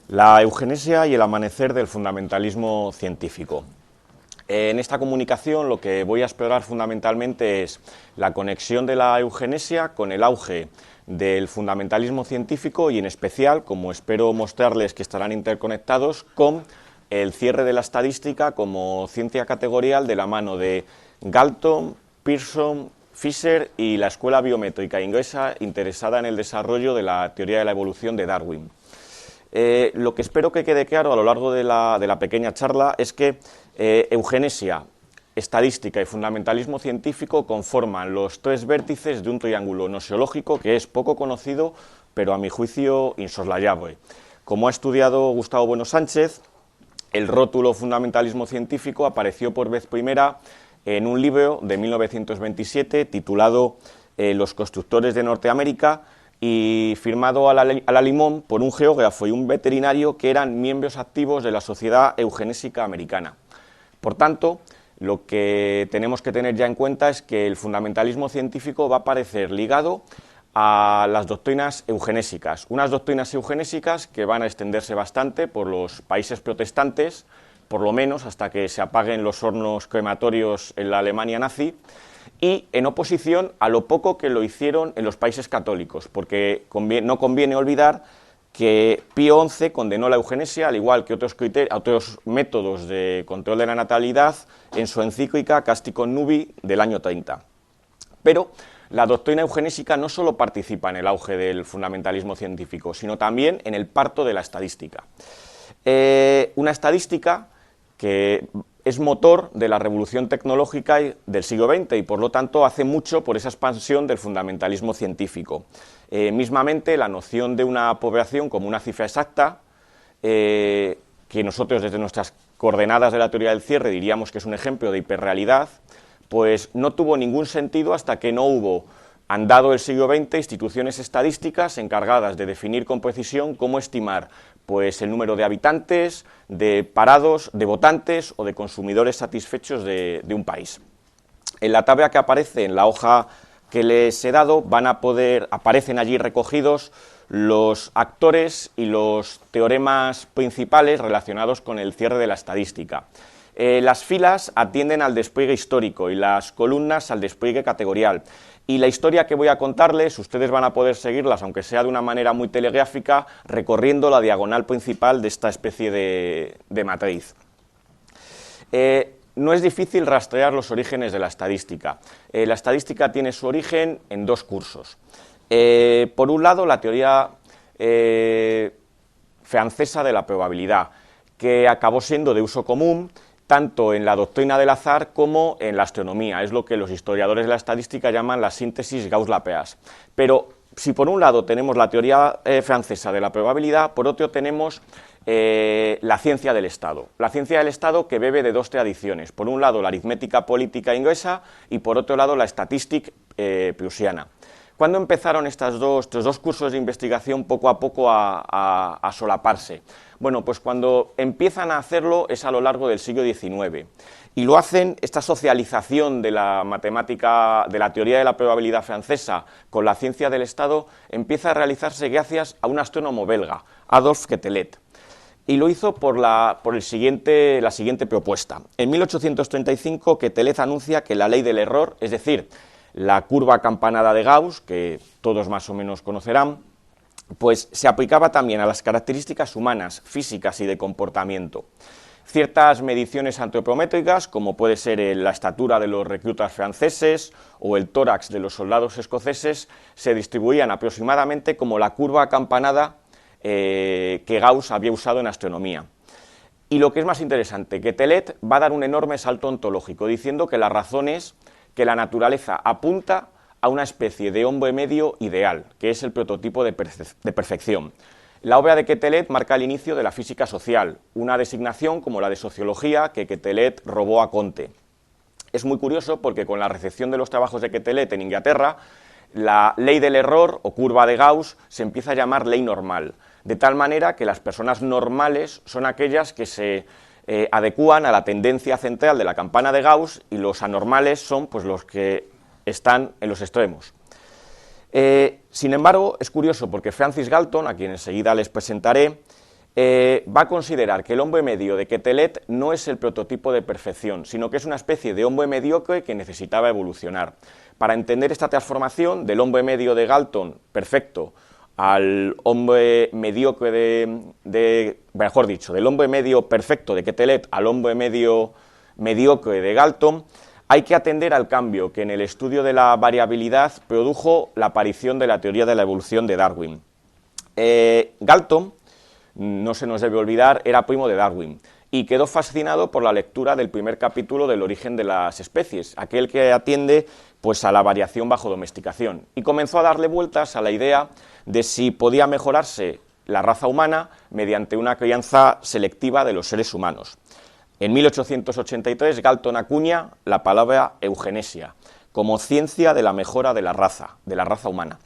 La eugenesia y el amanecer del fundamentalismo científico. En esta comunicación lo que voy a explorar fundamentalmente es la conexión de la eugenesia con el auge del fundamentalismo científico y en especial, como espero mostrarles que estarán interconectados, con el cierre de la estadística como ciencia categorial de la mano de Galton, Pearson, Fisher y la escuela biométrica inglesa interesada en el desarrollo de la teoría de la evolución de Darwin. Lo que espero que quede claro a lo largo de la pequeña charla es que eugenesia, estadística y fundamentalismo científico conforman los tres vértices de un triángulo nosiológico que es poco conocido, pero a mi juicio insoslayable. Como ha estudiado Gustavo Bueno Sánchez, el rótulo fundamentalismo científico apareció por vez primera en un libro de 1927 titulado Los constructores de Norteamérica, y firmado a la limón por un geógrafo y un veterinario que eran miembros activos de la Sociedad Eugenésica Americana. Por tanto, lo que tenemos que tener ya en cuenta es que el fundamentalismo científico va a aparecer ligado a las doctrinas eugenésicas, unas doctrinas eugenésicas que van a extenderse bastante por los países protestantes, por lo menos hasta que se apaguen los hornos crematorios en la Alemania nazi, y en oposición a lo poco que lo hicieron en los países católicos, porque no conviene olvidar que Pío XI condenó la eugenesia, al igual que otros métodos de control de la natalidad, en su encíclica Casti Connubii del año 30. Pero la doctrina eugenésica no solo participa en el auge del fundamentalismo científico, sino también en el parto de la estadística. Una estadística que es motor de la revolución tecnológica del siglo XX y, por lo tanto, hace mucho por esa expansión del fundamentalismo científico. Mismamente, la noción de una población como una cifra exacta, que nosotros desde nuestras coordenadas de la teoría del cierre diríamos que es un ejemplo de hiperrealidad, pues no tuvo ningún sentido hasta que no hubo, andado el siglo XX, instituciones estadísticas encargadas de definir con precisión cómo estimar pues el número de habitantes, de parados, de votantes o de consumidores satisfechos de un país. En la tabla que aparece en la hoja que les he dado aparecen allí recogidos los actores y los teoremas principales relacionados con el cierre de la estadística. Las filas atienden al despliegue histórico y las columnas al despliegue categorial. Y la historia que voy a contarles, ustedes van a poder seguirlas, aunque sea de una manera muy telegráfica, recorriendo la diagonal principal de esta especie de matriz. No es difícil rastrear los orígenes de la estadística. La estadística tiene su origen en dos cursos. Por un lado, la teoría francesa de la probabilidad, que acabó siendo de uso común tanto en la doctrina del azar como en la astronomía. Es lo que los historiadores de la estadística llaman la síntesis Gauss-Lapéas. Pero si por un lado tenemos la teoría francesa de la probabilidad, por otro tenemos la ciencia del Estado. La ciencia del Estado que bebe de dos tradiciones. Por un lado la aritmética política inglesa y por otro lado la statistik prusiana. ¿Cuándo empezaron estos dos cursos de investigación poco a poco a solaparse? Bueno, pues cuando empiezan a hacerlo es a lo largo del siglo XIX. Y lo hacen, esta socialización de la matemática, de la teoría de la probabilidad francesa con la ciencia del Estado, empieza a realizarse gracias a un astrónomo belga, Adolphe Quetelet. Y lo hizo por la siguiente propuesta. En 1835, Quetelet anuncia que la ley del error, es decir, la curva acampanada de Gauss, que todos más o menos conocerán, pues se aplicaba también a las características humanas, físicas y de comportamiento. Ciertas mediciones antropométricas, como puede ser la estatura de los reclutas franceses o el tórax de los soldados escoceses, se distribuían aproximadamente como la curva acampanada que Gauss había usado en astronomía. Y lo que es más interesante, que Quetelet va a dar un enorme salto ontológico, diciendo que la razón es que la naturaleza apunta a una especie de hombre medio ideal, que es el prototipo de perfección. La obra de Quetelet marca el inicio de la física social, una designación como la de sociología que Quetelet robó a Comte. Es muy curioso porque con la recepción de los trabajos de Quetelet en Inglaterra, la ley del error o curva de Gauss se empieza a llamar ley normal, de tal manera que las personas normales son aquellas que se adecúan a la tendencia central de la campana de Gauss y los anormales son pues los que están en los extremos. Sin embargo, es curioso porque Francis Galton, a quien enseguida les presentaré, va a considerar que el hombre medio de Quetelet no es el prototipo de perfección, sino que es una especie de hombre mediocre que necesitaba evolucionar. Para entender esta transformación del hombre medio de Galton, perfecto, al hombre mediocre del hombre medio perfecto de Quetelet al hombre medio mediocre de Galton, hay que atender al cambio que en el estudio de la variabilidad produjo la aparición de la teoría de la evolución de Darwin. Galton, no se nos debe olvidar, era primo de Darwin y quedó fascinado por la lectura del primer capítulo del origen de las especies, aquel que atiende pues, a la variación bajo domesticación, y comenzó a darle vueltas a la idea de si podía mejorarse la raza humana mediante una crianza selectiva de los seres humanos. En 1883 Galton acuña la palabra eugenesia como ciencia de la mejora de la raza humana.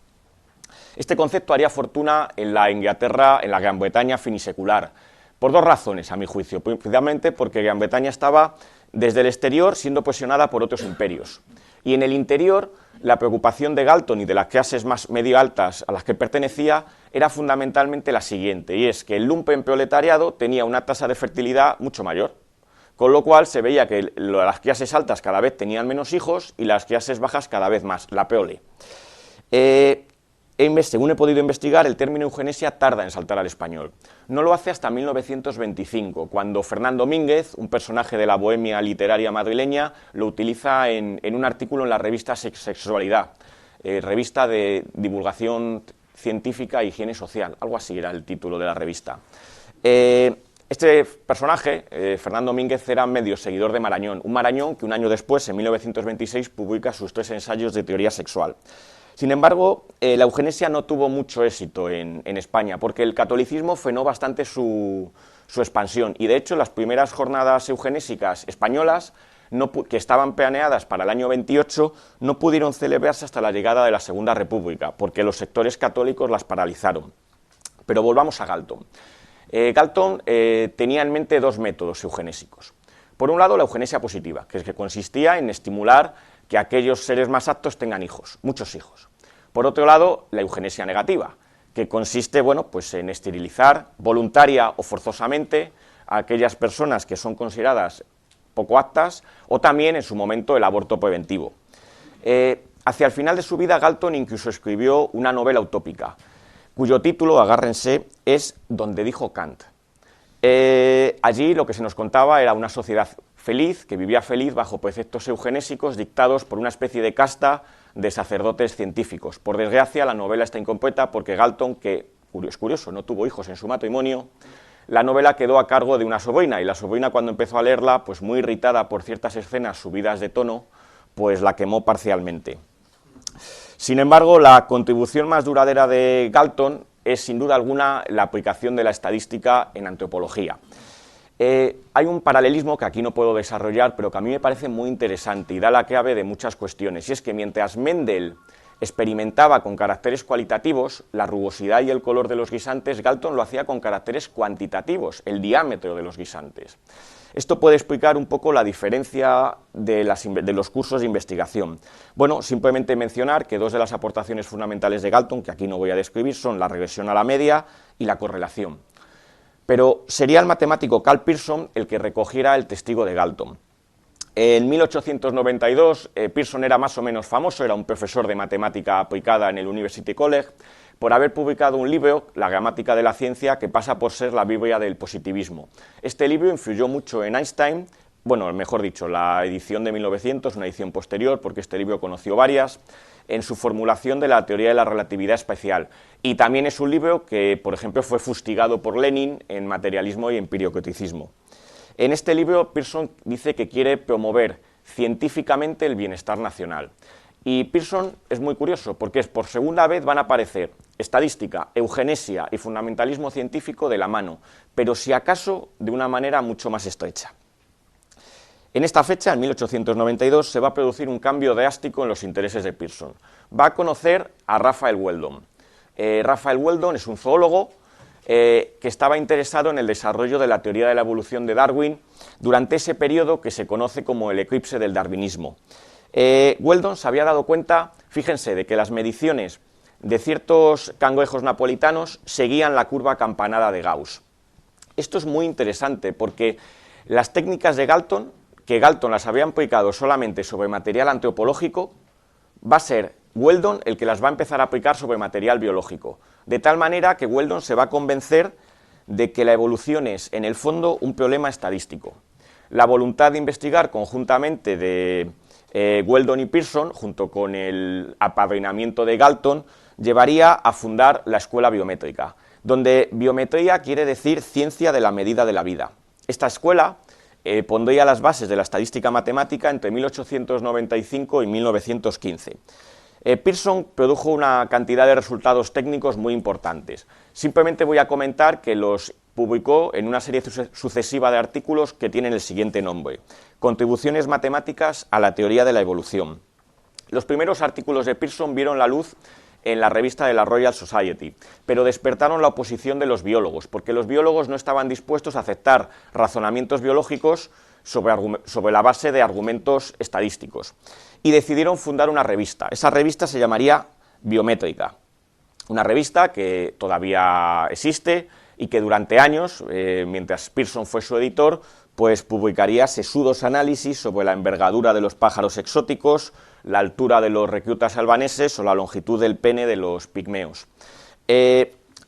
Este concepto haría fortuna en la Inglaterra, en la Gran Bretaña finisecular, por dos razones, a mi juicio. Principalmente porque Gran Bretaña estaba, desde el exterior, siendo presionada por otros imperios. Y en el interior, la preocupación de Galton y de las clases más medio altas a las que pertenecía era fundamentalmente la siguiente, y es que el lumpenproletariado tenía una tasa de fertilidad mucho mayor, con lo cual se veía que las clases altas cada vez tenían menos hijos y las clases bajas cada vez más, la prole. Según he podido investigar, el término eugenesia tarda en saltar al español. No lo hace hasta 1925, cuando Fernando Mínguez, un personaje de la bohemia literaria madrileña, lo utiliza en un artículo en la revista Sexualidad, revista de divulgación científica e higiene social, algo así era el título de la revista. Este personaje, Fernando Mínguez, era medio seguidor de Marañón, un Marañón que un año después, en 1926, publica sus 3 ensayos de teoría sexual. Sin embargo, la eugenesia no tuvo mucho éxito en España, porque el catolicismo frenó bastante su expansión, y de hecho las primeras jornadas eugenésicas españolas, que estaban planeadas para el año 28, no pudieron celebrarse hasta la llegada de la Segunda República, porque los sectores católicos las paralizaron. Pero volvamos a Galton. Galton tenía en mente dos métodos eugenésicos. Por un lado, la eugenesia positiva, que consistía en estimular que aquellos seres más aptos tengan hijos, muchos hijos. Por otro lado, la eugenesia negativa, que consiste, bueno, pues en esterilizar voluntaria o forzosamente a aquellas personas que son consideradas poco aptas, o también, en su momento, el aborto preventivo. Hacia el final de su vida, Galton incluso escribió una novela utópica, cuyo título, agárrense, es Donde dijo Kant. Allí lo que se nos contaba era una sociedad feliz, que vivía feliz bajo preceptos eugenésicos dictados por una especie de casta de sacerdotes científicos. Por desgracia, la novela está incompleta porque Galton, que es curioso, no tuvo hijos en su matrimonio, la novela quedó a cargo de una sobrina, y la sobrina, cuando empezó a leerla, pues muy irritada por ciertas escenas subidas de tono, pues la quemó parcialmente. Sin embargo, la contribución más duradera de Galton es, sin duda alguna, la aplicación de la estadística en antropología. Hay un paralelismo que aquí no puedo desarrollar, pero que a mí me parece muy interesante y da la clave de muchas cuestiones, y es que mientras Mendel experimentaba con caracteres cualitativos, la rugosidad y el color de los guisantes, Galton lo hacía con caracteres cuantitativos, el diámetro de los guisantes. Esto puede explicar un poco la diferencia de los cursos de investigación. Bueno, simplemente mencionar que dos de las aportaciones fundamentales de Galton, que aquí no voy a describir, son la regresión a la media y la correlación. Pero sería el matemático Karl Pearson el que recogiera el testigo de Galton. En 1892, Pearson era más o menos famoso, era un profesor de matemática aplicada en el University College, por haber publicado un libro, La gramática de la ciencia, que pasa por ser la Biblia del positivismo. Este libro influyó mucho en Einstein, bueno, mejor dicho, la edición de 1900, una edición posterior, porque este libro conoció varias, en su formulación de la teoría de la relatividad especial. Y también es un libro que, por ejemplo, fue fustigado por Lenin en materialismo y empiriocriticismo. En este libro, Pearson dice que quiere promover científicamente el bienestar nacional. Y Pearson es muy curioso, porque por segunda vez van a aparecer estadística, eugenesia y fundamentalismo científico de la mano, pero si acaso de una manera mucho más estrecha. En esta fecha, en 1892, se va a producir un cambio drástico en los intereses de Pearson. Va a conocer a Raphael Weldon. Raphael Weldon es un zoólogo que estaba interesado en el desarrollo de la teoría de la evolución de Darwin durante ese periodo que se conoce como el eclipse del darwinismo. Weldon se había dado cuenta, fíjense, de que las mediciones de ciertos cangrejos napolitanos seguían la curva campanada de Gauss. Esto es muy interesante porque las técnicas de Galton, que Galton las había aplicado solamente sobre material antropológico, va a ser Weldon el que las va a empezar a aplicar sobre material biológico, de tal manera que Weldon se va a convencer de que la evolución es, en el fondo, un problema estadístico. La voluntad de investigar conjuntamente de Weldon y Pearson, junto con el apadrinamiento de Galton, llevaría a fundar la escuela biométrica, donde biometría quiere decir ciencia de la medida de la vida. Esta escuela pondría las bases de la estadística matemática entre 1895 y 1915. Pearson produjo una cantidad de resultados técnicos muy importantes. Simplemente voy a comentar que los publicó en una serie sucesiva de artículos que tienen el siguiente nombre: Contribuciones matemáticas a la teoría de la evolución. Los primeros artículos de Pearson vieron la luz en la revista de la Royal Society, pero despertaron la oposición de los biólogos, porque los biólogos no estaban dispuestos a aceptar razonamientos biológicos sobre la base de argumentos estadísticos, y decidieron fundar una revista. Esa revista se llamaría Biométrica, una revista que todavía existe y que durante años, mientras Pearson fue su editor, pues publicaría sesudos análisis sobre la envergadura de los pájaros exóticos, la altura de los reclutas albaneses o la longitud del pene de los pigmeos.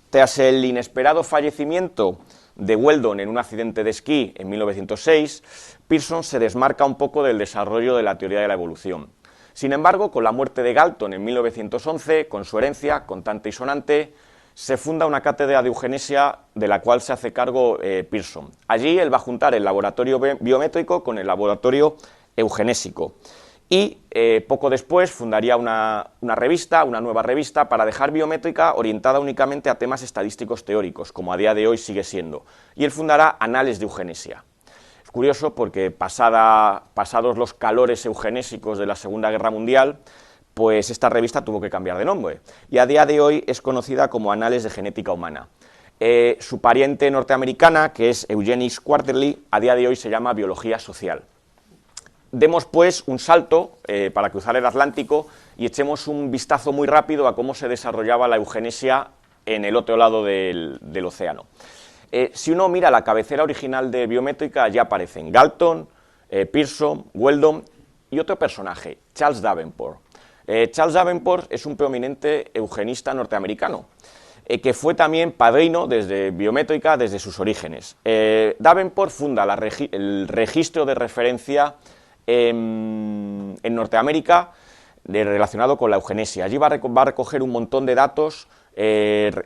Tras el inesperado fallecimiento de Weldon en un accidente de esquí en 1906, Pearson se desmarca un poco del desarrollo de la teoría de la evolución. Sin embargo, con la muerte de Galton en 1911, con su herencia, contante y sonante, se funda una cátedra de eugenesia de la cual se hace cargo Pearson. Allí él va a juntar el laboratorio biométrico con el laboratorio eugenésico. Y poco después fundaría una nueva revista para dejar biométrica orientada únicamente a temas estadísticos teóricos, como a día de hoy sigue siendo. Y él fundará Anales de Eugenesia. Es curioso porque pasados los calores eugenésicos de la Segunda Guerra Mundial, pues esta revista tuvo que cambiar de nombre. Y a día de hoy es conocida como Anales de Genética Humana. Su pariente norteamericana, que es Eugenics Quarterly, a día de hoy se llama Biología Social. Demos pues un salto para cruzar el Atlántico y echemos un vistazo muy rápido a cómo se desarrollaba la eugenesia en el otro lado del océano. Si uno mira la cabecera original de Biométrica, ya aparecen Galton, Pearson, Weldon y otro personaje, Charles Davenport. Charles Davenport es un prominente eugenista norteamericano, que fue también padrino desde Biométrica desde sus orígenes. Davenport funda el registro de referencia en Norteamérica relacionado con la eugenesia. Allí va a recoger un montón de datos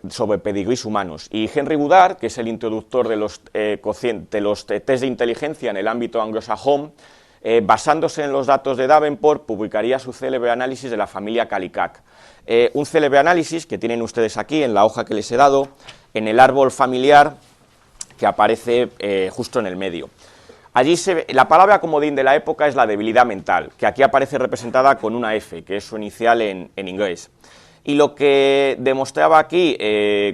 sobre pedigrís humanos, y Henry Woodard, que es el introductor de los test de inteligencia en el ámbito anglosajón, basándose en los datos de Davenport, publicaría su célebre análisis de la familia Kallikak. Un célebre análisis que tienen ustedes aquí en la hoja que les he dado, en el árbol familiar que aparece justo en el medio. Allí la palabra comodín de la época es la debilidad mental, que aquí aparece representada con una F, que es su inicial en inglés. Y lo que demostraba aquí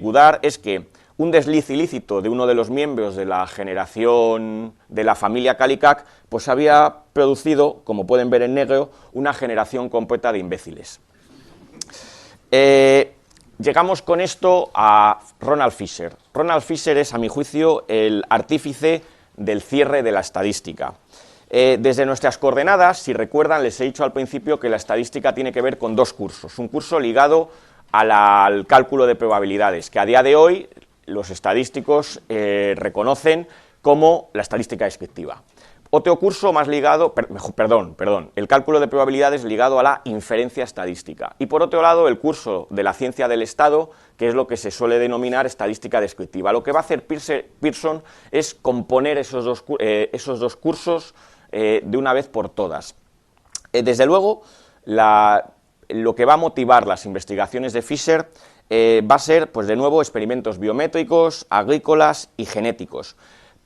Woodard es que un desliz ilícito de uno de los miembros de la generación de la familia Kallikak, pues había producido, como pueden ver en negro, una generación completa de imbéciles. Llegamos con esto a Ronald Fisher. Ronald Fisher es, a mi juicio, el artífice del cierre de la estadística. Desde nuestras coordenadas, si recuerdan, les he dicho al principio que la estadística tiene que ver con dos cursos. Un curso ligado al cálculo de probabilidades, que a día de hoy los estadísticos reconocen como la estadística descriptiva. Otro curso más ligado, el cálculo de probabilidades ligado a la inferencia estadística. Y por otro lado, el curso de la ciencia del Estado, que es lo que se suele denominar estadística descriptiva. Lo que va a hacer Pearson es componer esos dos cursos de una vez por todas. Desde luego, lo que va a motivar las investigaciones de Fisher va a ser, pues de nuevo, experimentos biométricos, agrícolas y genéticos.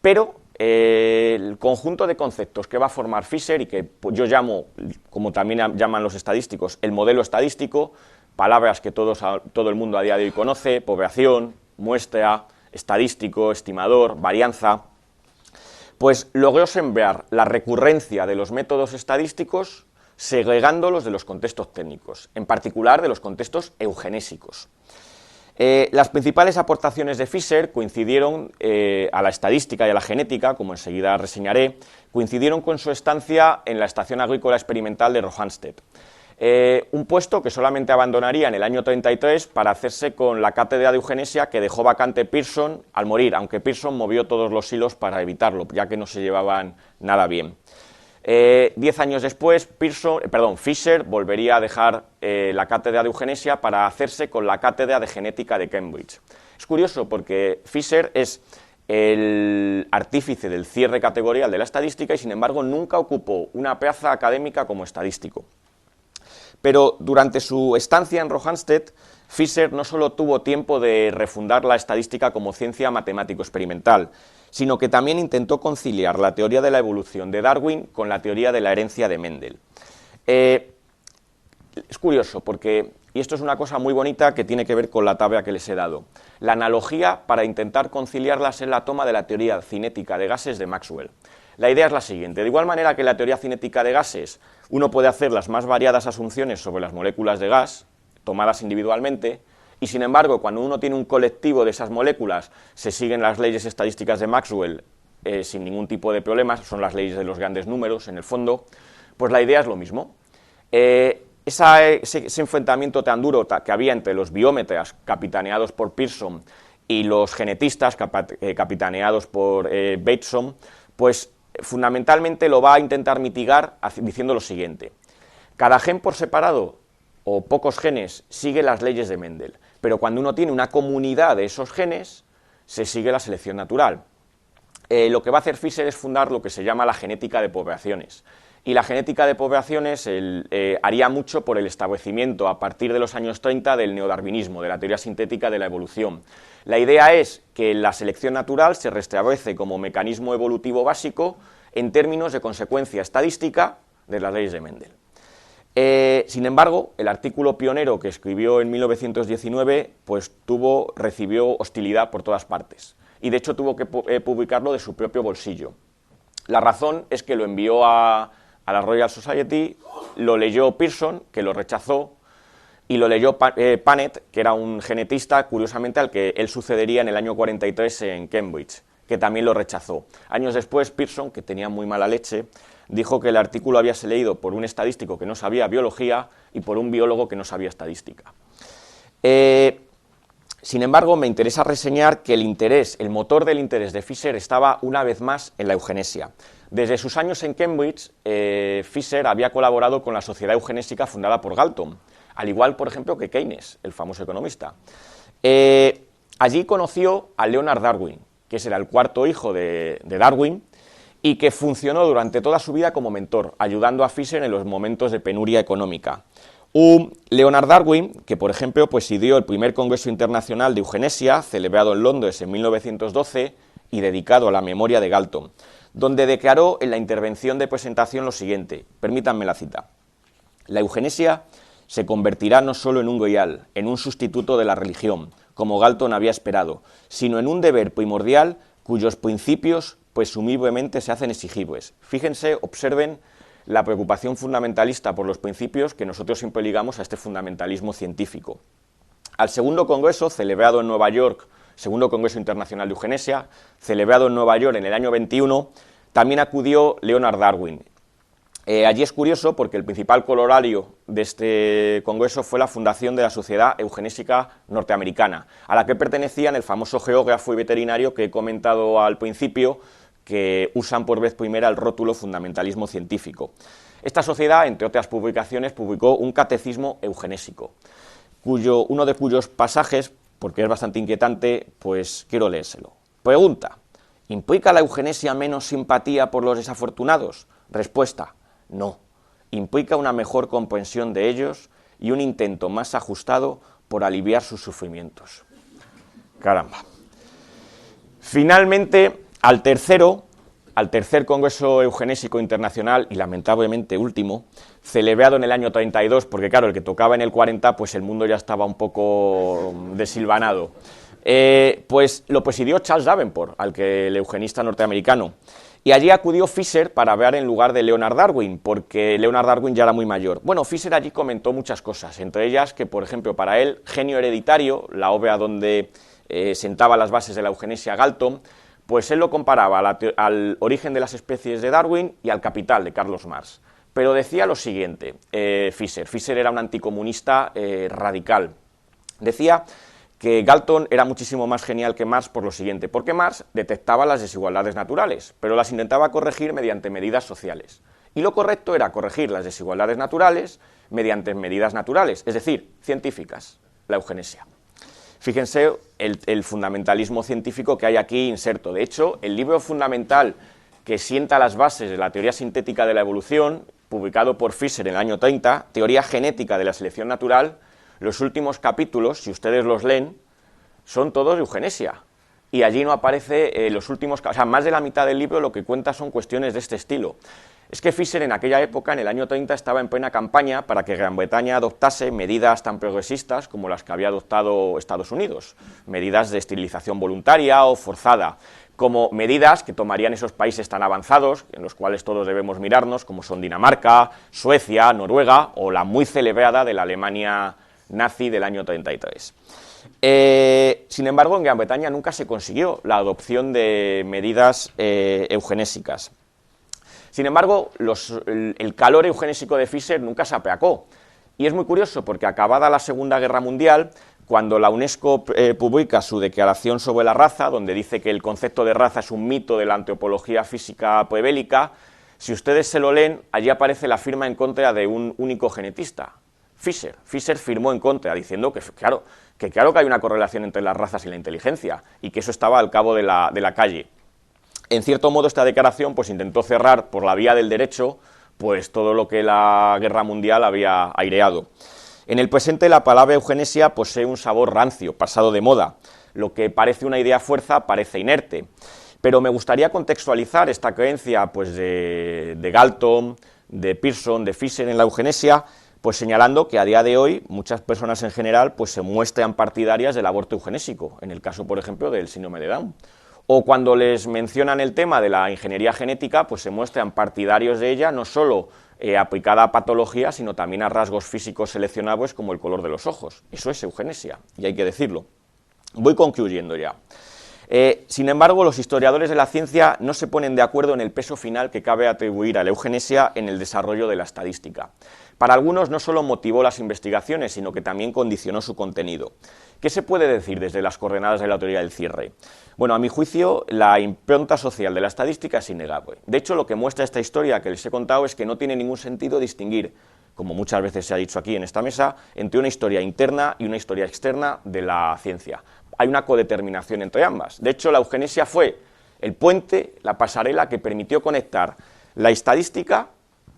Pero el conjunto de conceptos que va a formar Fisher y que yo llamo, como también llaman los estadísticos, el modelo estadístico, palabras que todo el mundo a día de hoy conoce: población, muestra, estadístico, estimador, varianza, pues logró sembrar la recurrencia de los métodos estadísticos segregándolos de los contextos técnicos, en particular de los contextos eugenésicos. Las principales aportaciones de Fischer coincidieron a la estadística y a la genética, como enseguida reseñaré, coincidieron con su estancia en la Estación Agrícola Experimental de Rothamsted. Un puesto que solamente abandonaría en el año 33 para hacerse con la cátedra de eugenesia que dejó vacante Pearson al morir, aunque Pearson movió todos los hilos para evitarlo, ya que no se llevaban nada bien. 10 años después, Fischer volvería a dejar la cátedra de eugenesia para hacerse con la cátedra de genética de Cambridge. Es curioso porque Fischer es el artífice del cierre categorial de la estadística y, sin embargo, nunca ocupó una plaza académica como estadístico. Pero durante su estancia en Rothamsted, Fischer no solo tuvo tiempo de refundar la estadística como ciencia matemático-experimental, sino que también intentó conciliar la teoría de la evolución de Darwin con la teoría de la herencia de Mendel. Es curioso porque, y esto es una cosa muy bonita que tiene que ver con la tabla que les he dado, la analogía para intentar conciliarlas es la toma de la teoría cinética de gases de Maxwell. La idea es la siguiente: de igual manera que en la teoría cinética de gases uno puede hacer las más variadas asunciones sobre las moléculas de gas, tomadas individualmente, y sin embargo, cuando uno tiene un colectivo de esas moléculas, se siguen las leyes estadísticas de Maxwell sin ningún tipo de problemas, son las leyes de los grandes números, en el fondo, pues la idea es lo mismo. Ese enfrentamiento tan duro que había entre los biómetras, capitaneados por Pearson, y los genetistas, capitaneados por Bateson, pues fundamentalmente lo va a intentar mitigar diciendo lo siguiente: cada gen por separado, o pocos genes, sigue las leyes de Mendel, pero cuando uno tiene una comunidad de esos genes, se sigue la selección natural. Lo que va a hacer Fischer es fundar lo que se llama la genética de poblaciones, y la genética de poblaciones haría mucho por el establecimiento a partir de los años 30 del neodarwinismo, de la teoría sintética de la evolución. La idea es que la selección natural se restablece como mecanismo evolutivo básico en términos de consecuencia estadística de las leyes de Mendel. Sin embargo, el artículo pionero que escribió en 1919 pues recibió hostilidad por todas partes, y de hecho tuvo que publicarlo de su propio bolsillo. La razón es que lo envió a la Royal Society, lo leyó Pearson, que lo rechazó, y lo leyó Punnett, que era un genetista, curiosamente, al que él sucedería en el año 43 en Cambridge, que también lo rechazó. Años después, Pearson, que tenía muy mala leche, dijo que el artículo había sido leído por un estadístico que no sabía biología y por un biólogo que no sabía estadística. Sin embargo, me interesa reseñar que el motor del interés de Fischer estaba una vez más en la eugenesia. Desde sus años en Cambridge, Fischer había colaborado con la Sociedad Eugenésica fundada por Galton, al igual, por ejemplo, que Keynes, el famoso economista. Allí conoció a Leonard Darwin, que era el cuarto hijo de Darwin, y que funcionó durante toda su vida como mentor, ayudando a Fischer en los momentos de penuria económica. Leonard Darwin, que por ejemplo presidió el primer Congreso Internacional de Eugenesia, celebrado en Londres en 1912 y dedicado a la memoria de Galton, donde declaró en la intervención de presentación lo siguiente, permítanme la cita: la eugenesia se convertirá no solo en un goial, en un sustituto de la religión, como Galton había esperado, sino en un deber primordial cuyos principios presumiblemente se hacen exigibles. Fíjense, observen la preocupación fundamentalista por los principios que nosotros siempre ligamos a este fundamentalismo científico. Al segundo congreso, celebrado en Nueva York, segundo Congreso Internacional de Eugenesia, celebrado en Nueva York en el año 21, también acudió Leonard Darwin. Allí es curioso porque el principal corolario de este congreso fue la fundación de la Sociedad Eugenésica Norteamericana, a la que pertenecían el famoso geógrafo y veterinario que he comentado al principio, que usan por vez primera el rótulo fundamentalismo científico. Esta sociedad, entre otras publicaciones, publicó un catecismo eugenésico, uno de cuyos pasajes, porque es bastante inquietante, pues quiero leérselo. Pregunta: ¿implica la eugenesia menos simpatía por los desafortunados? Respuesta: no. Implica una mejor comprensión de ellos y un intento más ajustado por aliviar sus sufrimientos. Caramba. Finalmente, al tercer Congreso Eugenésico Internacional, y lamentablemente último, celebrado en el año 32, porque claro, el que tocaba en el 40, pues el mundo ya estaba un poco desilvanado, pues lo presidió Charles Davenport, el eugenista norteamericano, Y allí acudió Fisher para ver en lugar de Leonard Darwin, porque Leonard Darwin ya era muy mayor. Bueno, Fisher allí comentó muchas cosas, entre ellas que, por ejemplo, para él, Genio hereditario, la obra donde sentaba las bases de la eugenesia Galton, pues él lo comparaba al Origen de las especies de Darwin y al Capital de Carlos Marx. Pero decía lo siguiente, Fisher era un anticomunista radical. Decía que Galton era muchísimo más genial que Marx por lo siguiente, porque Marx detectaba las desigualdades naturales, pero las intentaba corregir mediante medidas sociales. Y lo correcto era corregir las desigualdades naturales mediante medidas naturales, es decir, científicas, la eugenesia. Fíjense el fundamentalismo científico que hay aquí inserto. De hecho, el libro fundamental que sienta las bases de la teoría sintética de la evolución, publicado por Fisher en el año 30, Teoría genética de la selección natural, los últimos capítulos, si ustedes los leen, son todos de eugenesia. Y allí no aparece los últimos, o sea, más de la mitad del libro lo que cuenta son cuestiones de este estilo. Es que Fisher en aquella época, en el año 30, estaba en plena campaña para que Gran Bretaña adoptase medidas tan progresistas como las que había adoptado Estados Unidos, medidas de esterilización voluntaria o forzada, como medidas que tomarían esos países tan avanzados, en los cuales todos debemos mirarnos, como son Dinamarca, Suecia, Noruega o la muy celebrada de la Alemania nazi del año 33. Sin embargo, en Gran Bretaña nunca se consiguió la adopción de medidas eugenésicas. Sin embargo, el calor eugenésico de Fisher nunca se aplacó. Y es muy curioso porque acabada la Segunda Guerra Mundial, cuando la UNESCO publica su Declaración sobre la raza, donde dice que el concepto de raza es un mito de la antropología física prebélica, si ustedes se lo leen, allí aparece la firma en contra de un único genetista, Fisher. Fisher firmó en contra, diciendo que claro que hay una correlación entre las razas y la inteligencia, y que eso estaba al cabo de la calle. En cierto modo, esta declaración pues intentó cerrar por la vía del derecho pues todo lo que la guerra mundial había aireado. En el presente, la palabra eugenesia posee un sabor rancio, pasado de moda. Lo que parece una idea fuerza parece inerte. Pero me gustaría contextualizar esta creencia pues, de Galton, de Pearson, de Fisher en la eugenesia, pues señalando que a día de hoy muchas personas en general pues, se muestran partidarias del aborto eugenésico, en el caso, por ejemplo, del síndrome de Down. O cuando les mencionan el tema de la ingeniería genética, pues se muestran partidarios de ella, no solo aplicada a patologías, sino también a rasgos físicos seleccionables como el color de los ojos. Eso es eugenesia, y hay que decirlo. Voy concluyendo ya. Sin embargo, los historiadores de la ciencia no se ponen de acuerdo en el peso final que cabe atribuir a la eugenesia en el desarrollo de la estadística. Para algunos no solo motivó las investigaciones, sino que también condicionó su contenido. ¿Qué se puede decir desde las coordenadas de la teoría del cierre? Bueno, a mi juicio, la impronta social de la estadística es innegable. De hecho, lo que muestra esta historia que les he contado es que no tiene ningún sentido distinguir, como muchas veces se ha dicho aquí en esta mesa, entre una historia interna y una historia externa de la ciencia. Hay una codeterminación entre ambas. De hecho, la eugenesia fue el puente, la pasarela que permitió conectar la estadística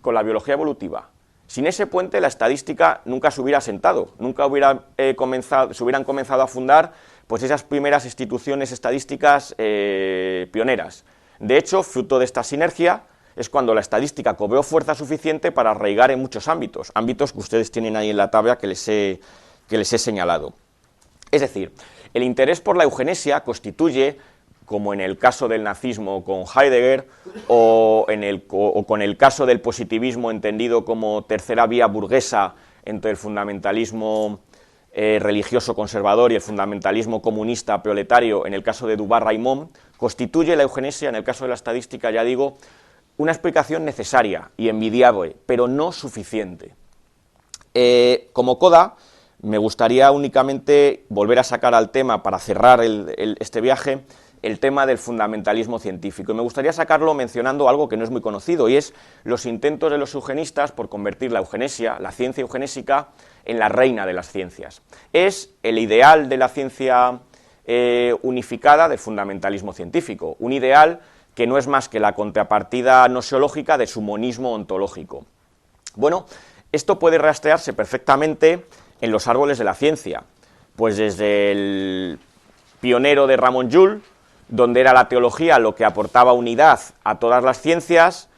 con la biología evolutiva. Sin ese puente, la estadística nunca se hubiera asentado, nunca se hubieran comenzado a fundar pues, esas primeras instituciones estadísticas pioneras. De hecho, fruto de esta sinergia, es cuando la estadística cobró fuerza suficiente para arraigar en muchos ámbitos que ustedes tienen ahí en la tabla que les he señalado. Es decir, el interés por la eugenesia constituye, como en el caso del nazismo con Heidegger, o con el caso del positivismo entendido como tercera vía burguesa entre el fundamentalismo religioso conservador y el fundamentalismo comunista proletario, en el caso de Dubois-Reymond, constituye la eugenesia, en el caso de la estadística, ya digo, una explicación necesaria y envidiable, pero no suficiente. Como coda, me gustaría únicamente volver a sacar al tema, para cerrar este viaje, el tema del fundamentalismo científico. Y me gustaría sacarlo mencionando algo que no es muy conocido, y es los intentos de los eugenistas por convertir la eugenesia, la ciencia eugenésica, en la reina de las ciencias. Es el ideal de la ciencia unificada del fundamentalismo científico, un ideal que no es más que la contrapartida gnoseológica de su monismo ontológico. Bueno, esto puede rastrearse perfectamente en los árboles de la ciencia, pues desde el pionero de Ramon Llull, donde era la teología lo que aportaba unidad a todas las ciencias,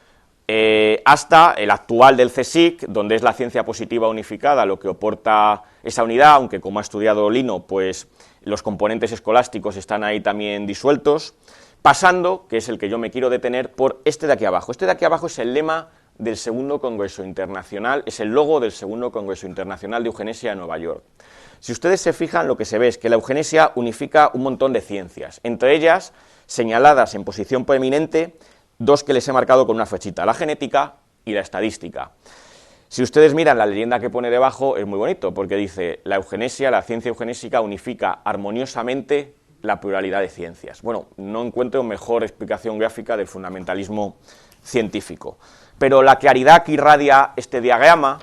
hasta el actual del CSIC, donde es la ciencia positiva unificada lo que aporta esa unidad, aunque como ha estudiado Lino, pues los componentes escolásticos están ahí también disueltos, pasando, que es el que yo me quiero detener, por este de aquí abajo. Este de aquí abajo es el lema del segundo Congreso Internacional, es el logo del segundo Congreso Internacional de Eugenesia en Nueva York. Si ustedes se fijan, lo que se ve es que la eugenesia unifica un montón de ciencias, entre ellas, señaladas en posición proeminente, dos que les he marcado con una flechita, la genética y la estadística. Si ustedes miran la leyenda que pone debajo, es muy bonito, porque dice, la eugenesia, la ciencia eugenésica unifica armoniosamente la pluralidad de ciencias. Bueno, no encuentro mejor explicación gráfica del fundamentalismo científico. Pero la claridad que irradia este diagrama,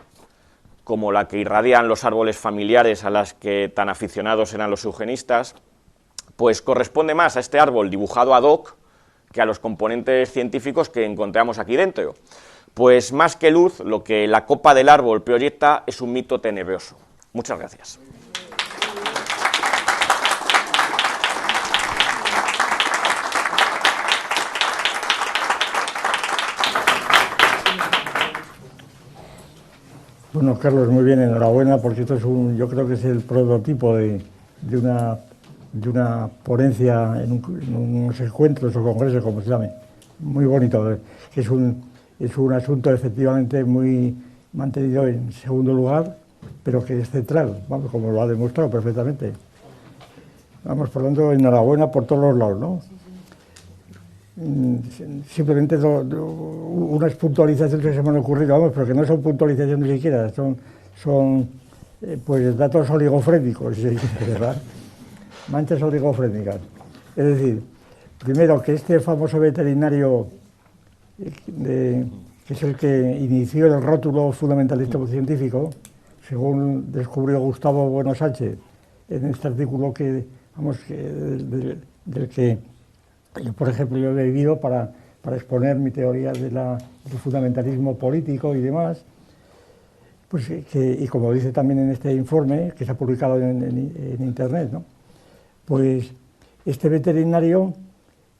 como la que irradian los árboles familiares a las que tan aficionados eran los eugenistas, pues corresponde más a este árbol dibujado ad hoc que a los componentes científicos que encontramos aquí dentro. Pues más que luz, lo que la copa del árbol proyecta es un mito tenebroso. Muchas gracias. Bueno, Carlos, muy bien, enhorabuena, porque esto es yo creo que es el prototipo de una ponencia en unos encuentros o congresos, como se llame. Muy bonito, es un asunto efectivamente muy mantenido en segundo lugar, pero que es central, vamos, como lo ha demostrado perfectamente. Vamos, por lo tanto, enhorabuena por todos los lados, ¿no? Simplemente unas puntualizaciones que se me han ocurrido, vamos, pero que no son puntualizaciones ni siquiera, son pues datos oligofrénicos, ¿verdad? Manchas oligofrénicas. Es decir, primero que este famoso veterinario, que es el que inició el rótulo fundamentalista científico, según descubrió Gustavo Bueno Sánchez en este artículo del que yo, por ejemplo, yo he vivido para exponer mi teoría del fundamentalismo político y demás, pues y como dice también en este informe, que se ha publicado en Internet, ¿no? Pues este veterinario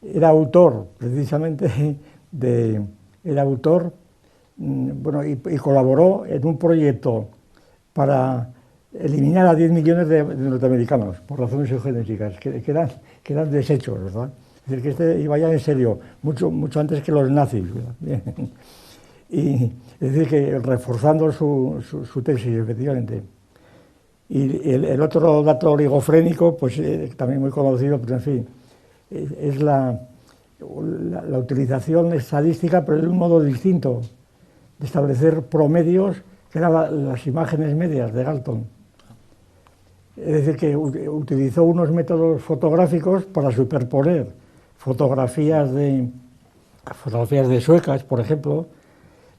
era autor, precisamente, bueno, y colaboró en un proyecto para eliminar a 10 millones de norteamericanos por razones eugenéticas, que eran desechos, ¿verdad? Es decir, que este iba ya en serio, mucho antes que los nazis, ¿verdad? Y es decir, que reforzando su tesis, efectivamente. Y el otro dato oligofrénico, pues también muy conocido, pero en fin, es la utilización estadística, pero de un modo distinto, de establecer promedios, que eran las imágenes medias de Galton. Es decir, que utilizó unos métodos fotográficos para superponer fotografías de suecas, por ejemplo,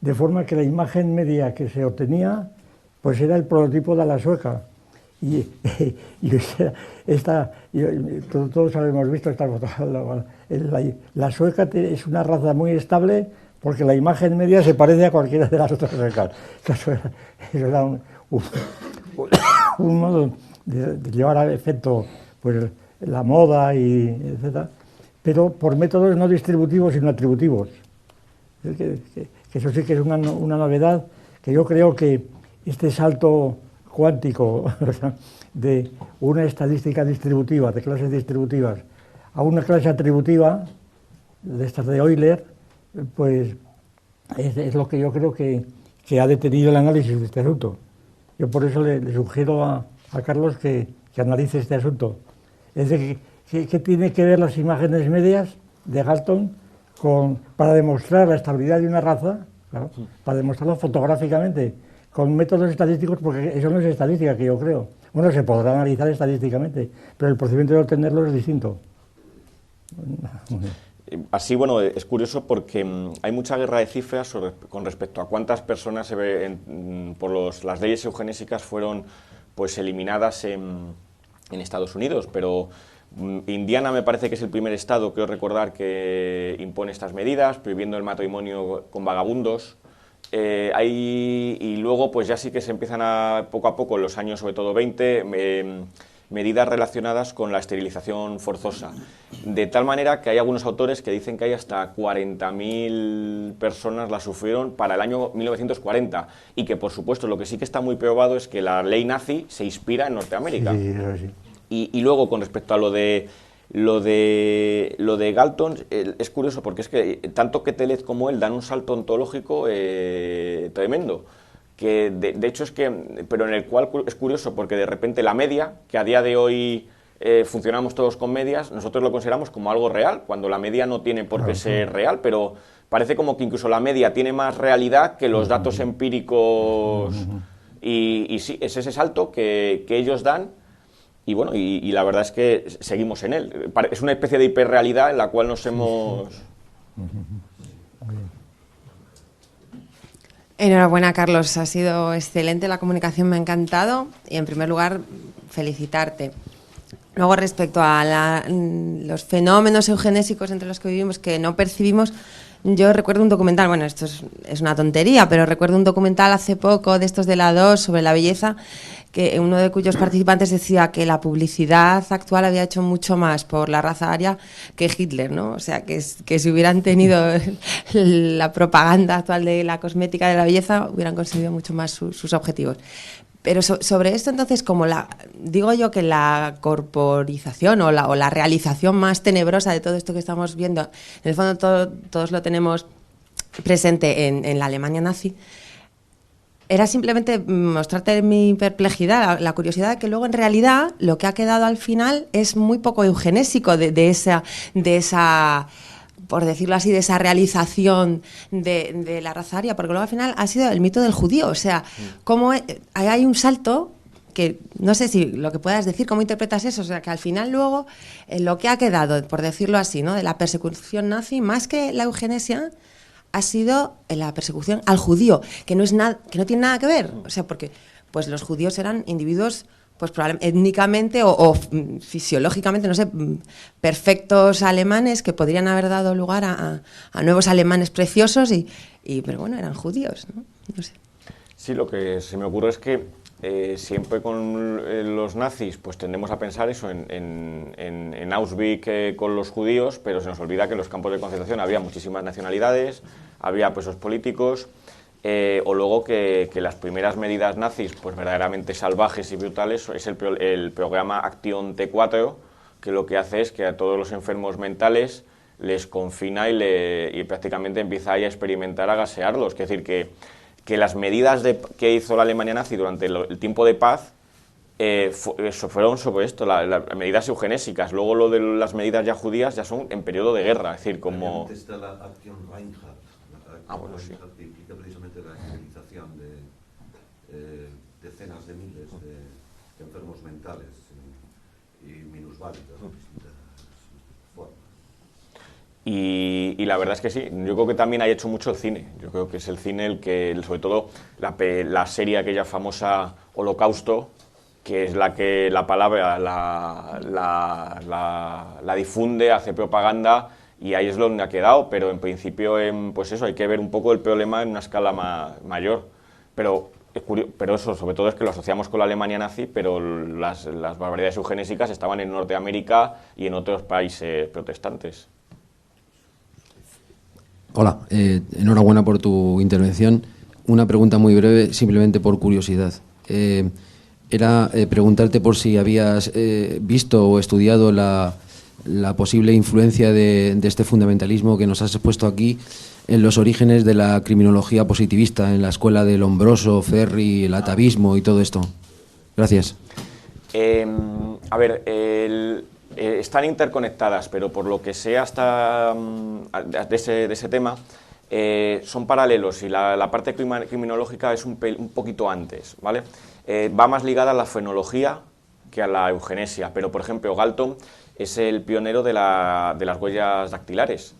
de forma que la imagen media que se obtenía pues era el prototipo de la sueca. Y todos habíamos visto esta foto. La sueca es una raza muy estable porque la imagen media se parece a cualquiera de las otras suecas. Eso era un modo de llevar a efecto pues, la moda, etc., pero por métodos no distributivos sino atributivos. Que eso sí que es una novedad, que yo creo que este salto cuántico de una estadística distributiva, de clases distributivas, a una clase atributiva, de estas de Euler, pues es lo que yo creo que ha detenido el análisis de este asunto. Yo por eso le sugiero a Carlos que analice este asunto. Es decir, ¿qué tiene que ver las imágenes medias de Galton para demostrar la estabilidad de una raza? Claro, para demostrarlo fotográficamente, con métodos estadísticos, porque eso no es estadística, que yo creo. Bueno, se podrá analizar estadísticamente, pero el procedimiento de obtenerlo es distinto. Así, bueno, es curioso porque hay mucha guerra de cifras con respecto a cuántas personas por las leyes eugenésicas fueron pues eliminadas en Estados Unidos, pero Indiana me parece que es el primer estado, creo recordar, que impone estas medidas, prohibiendo el matrimonio con vagabundos. Y luego pues ya sí que se empiezan poco a poco, en los años sobre todo 20, medidas relacionadas con la esterilización forzosa. De tal manera que hay algunos autores que dicen que hay hasta 40.000 personas la sufrieron para el año 1940 y que por supuesto lo que sí que está muy probado es que la ley nazi se inspira en Norteamérica. Sí, eso sí. Y luego con respecto a lo de Lo de Galton es curioso porque es que tanto Quetelet como él dan un salto ontológico tremendo. Que de hecho es que, pero en el cual es curioso porque de repente la media, que a día de hoy funcionamos todos con medias, nosotros lo consideramos como algo real, cuando la media no tiene por qué ser real, pero parece como que incluso la media tiene más realidad que los datos empíricos, y sí, es ese salto que ellos dan. Y bueno, y la verdad es que seguimos en él. Es una especie de hiperrealidad en la cual nos hemos... Enhorabuena, Carlos. Ha sido excelente la comunicación, me ha encantado. Y en primer lugar, felicitarte. Luego, respecto a los fenómenos eugenésicos entre los que vivimos que no percibimos, yo recuerdo un documental, bueno, esto es una tontería, pero recuerdo un documental hace poco de estos de la 2 sobre la belleza, que uno de cuyos participantes decía que la publicidad actual había hecho mucho más por la raza aria que Hitler, ¿no? O sea, que si hubieran tenido la propaganda actual de la cosmética de la belleza, hubieran conseguido mucho más sus objetivos. Pero sobre esto, entonces, como digo yo que la corporización o la realización más tenebrosa de todo esto que estamos viendo, en el fondo todos lo tenemos presente en la Alemania nazi, era simplemente mostrarte mi perplejidad, la curiosidad de que luego en realidad lo que ha quedado al final es muy poco eugenésico de esa, por decirlo así, de esa realización de la raza aria, porque luego al final ha sido el mito del judío. O sea, cómo hay un salto que no sé si lo que puedas decir, cómo interpretas eso, o sea, que al final luego lo que ha quedado, por decirlo así, ¿no?, de la persecución nazi, más que la eugenesia, ha sido la persecución al judío, que no tiene nada que ver, o sea, porque pues los judíos eran individuos, pues probablemente étnicamente o fisiológicamente, no sé, perfectos alemanes que podrían haber dado lugar a nuevos alemanes preciosos, pero bueno, eran judíos, ¿no? No sé. Sí, lo que se me ocurre es que siempre con los nazis pues tendemos a pensar eso en Auschwitz con los judíos, pero se nos olvida que en los campos de concentración había muchísimas nacionalidades, había presos políticos, o luego que las primeras medidas nazis pues verdaderamente salvajes y brutales es el programa Acción T4, que lo que hace es que a todos los enfermos mentales les confina y prácticamente empieza ahí a experimentar, a gasearlos. Es decir, que las medidas que hizo la Alemania nazi durante el tiempo de paz fueron sobre esto, las medidas eugenésicas. Luego lo de las medidas ya judías ya son en periodo de guerra, es decir, como... Está la acción Reinhardt. La acción Reinhardt que implica precisamente la esterilización de decenas de miles de enfermos mentales y minusválidos de distintas formas. Y la verdad es que sí, yo creo que también ha hecho mucho el cine. Yo creo que es el cine el que, sobre todo, la serie aquella famosa Holocausto, que es la que la palabra la difunde, hace propaganda, y ahí es donde ha quedado, pero en principio, pues eso, hay que ver un poco el problema en una escala mayor. Pero eso, sobre todo, es que lo asociamos con la Alemania nazi, pero las barbaridades eugenésicas estaban en Norteamérica y en otros países protestantes. Hola, enhorabuena por tu intervención. Una pregunta muy breve, simplemente por curiosidad. Era preguntarte por si habías visto o estudiado la posible influencia de este fundamentalismo que nos has expuesto aquí en los orígenes de la criminología positivista, en la escuela de Lombroso, Ferri, el atavismo y todo esto. Gracias. A ver, están interconectadas, pero por lo que sé hasta de ese tema, son paralelos, y la parte criminológica es un poquito antes, ¿vale? Va más ligada a la fenología que a la eugenesia, pero por ejemplo Galton es el pionero de las huellas dactilares,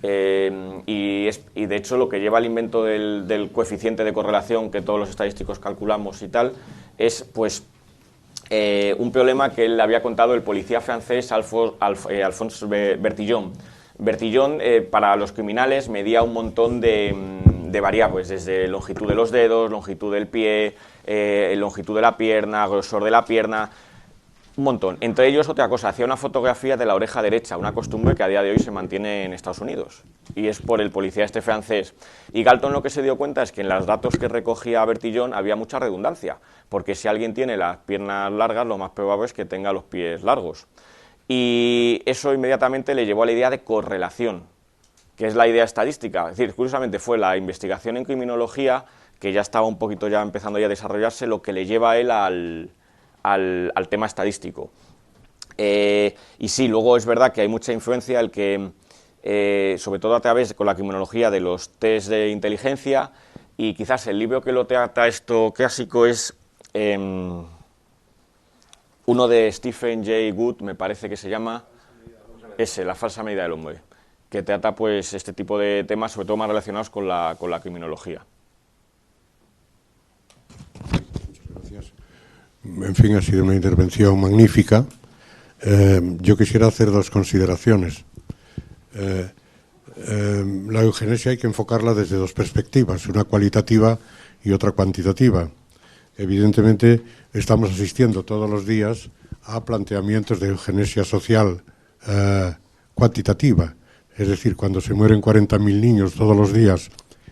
y de hecho lo que lleva al invento del coeficiente de correlación que todos los estadísticos calculamos y tal, es pues un problema que él había contado el policía francés Alphonse Bertillon. Bertillon, para los criminales, medía un montón de variables, desde longitud de los dedos, longitud del pie, longitud de la pierna, grosor de la pierna, un montón. Entre ellos, otra cosa, hacía una fotografía de la oreja derecha, una costumbre que a día de hoy se mantiene en Estados Unidos, y es por el policía francés. Y Galton lo que se dio cuenta es que en los datos que recogía Bertillon había mucha redundancia, porque si alguien tiene las piernas largas, lo más probable es que tenga los pies largos. y eso inmediatamente le llevó a la idea de correlación, que es la idea estadística. Es decir, curiosamente fue la investigación en criminología, que ya estaba un poquito ya empezando ya a desarrollarse, lo que le lleva a él al tema estadístico. Y sí, luego es verdad que hay mucha influencia el que, sobre todo a través con la criminología de los test de inteligencia, y quizás el libro que lo trata esto clásico es uno de Stephen Jay Gould, me parece que se llama, La falsa medida del hombre, que trata pues este tipo de temas, sobre todo más relacionados con la criminología. Muchas gracias. En fin, ha sido una intervención magnífica. Yo quisiera hacer dos consideraciones. La eugenesia hay que enfocarla desde dos perspectivas, una cualitativa y otra cuantitativa. Evidentemente, estamos asistiendo todos los días a planteamientos de eugenesia social cuantitativa, es decir, cuando se mueren 40.000 niños todos los días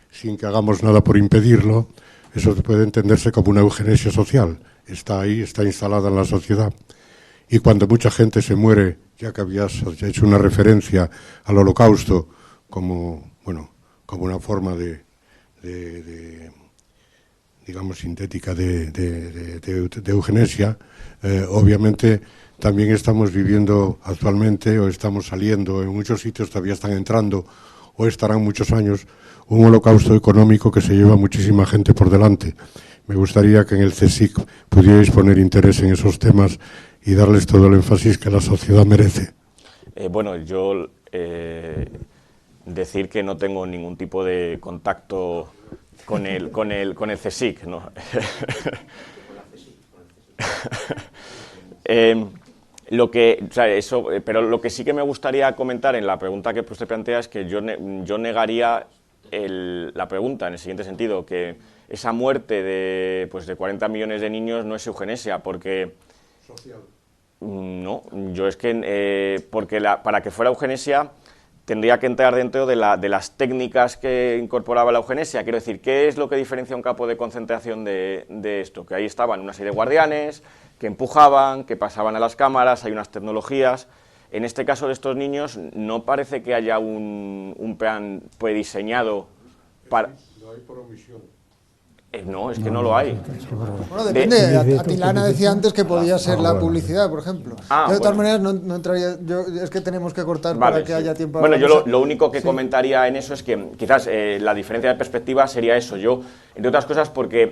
sin que hagamos nada por impedirlo, eso puede entenderse como una eugenesia social, está ahí, está instalada en la sociedad. Y cuando mucha gente se muere, ya que habías hecho una referencia al Holocausto como, bueno, como una forma digamos, sintética de eugenesia, obviamente también estamos viviendo actualmente, o estamos saliendo, en muchos sitios todavía están entrando, o estarán muchos años, un holocausto económico que se lleva muchísima gente por delante. Me gustaría que en el CSIC pudierais poner interés en esos temas y darles todo el énfasis que la sociedad merece. Bueno, yo decir que no tengo ningún tipo de contacto con el CSIC, ¿no? Pero lo que sí que me gustaría comentar en la pregunta que usted plantea es que yo negaría la pregunta en el siguiente sentido, que esa muerte de 40 millones de niños no es eugenesia, porque... Social. No, yo es que porque para que fuera eugenesia tendría que entrar dentro de las técnicas que incorporaba la eugenesia. Quiero decir, ¿qué es lo que diferencia un campo de concentración de esto? Que ahí estaban una serie de guardianes que empujaban, que pasaban a las cámaras, hay unas tecnologías. En este caso de estos niños no parece que haya un plan prediseñado para... No hay por omisión. No, es que no lo hay. Bueno, depende. Atilana decía antes que podía ser la publicidad, por ejemplo. Yo de todas maneras no entraría. Es que tenemos que cortar para que haya tiempo. Bueno, yo lo único que comentaría en eso es que quizás la diferencia de perspectiva sería eso. Yo, entre otras cosas, porque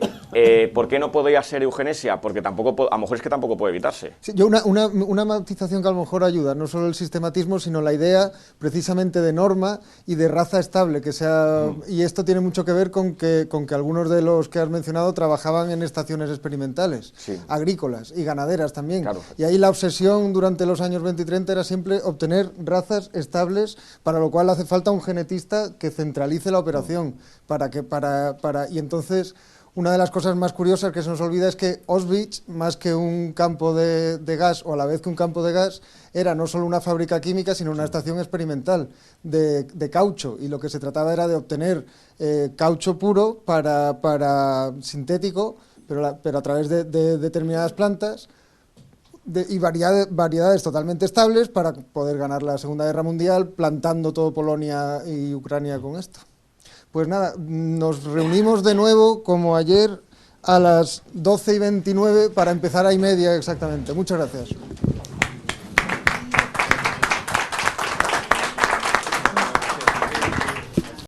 ¿por qué no podría ser eugenesia? Porque tampoco, a lo mejor es que tampoco puede evitarse. Sí, yo una matización que a lo mejor ayuda, no solo el sistematismo, sino la idea precisamente de norma y de raza estable, que sea. Y esto tiene mucho que ver con que algunos de los que has mencionado trabajaban en estaciones experimentales, agrícolas y ganaderas también. Claro. Y ahí la obsesión durante los años 20 y 30 era siempre obtener razas estables, para lo cual hace falta un genetista que centralice la operación. Y entonces, una de las cosas más curiosas que se nos olvida es que Auschwitz, más que un campo de gas, o a la vez que un campo de gas, era no solo una fábrica química, sino una estación experimental de caucho, y lo que se trataba era de obtener caucho puro para sintético, pero a través de determinadas plantas y variedades totalmente estables para poder ganar la Segunda Guerra Mundial, plantando todo Polonia y Ucrania con esto. Pues nada, nos reunimos de nuevo como ayer a las 12:29 para empezar a 1:30 exactamente. Muchas gracias.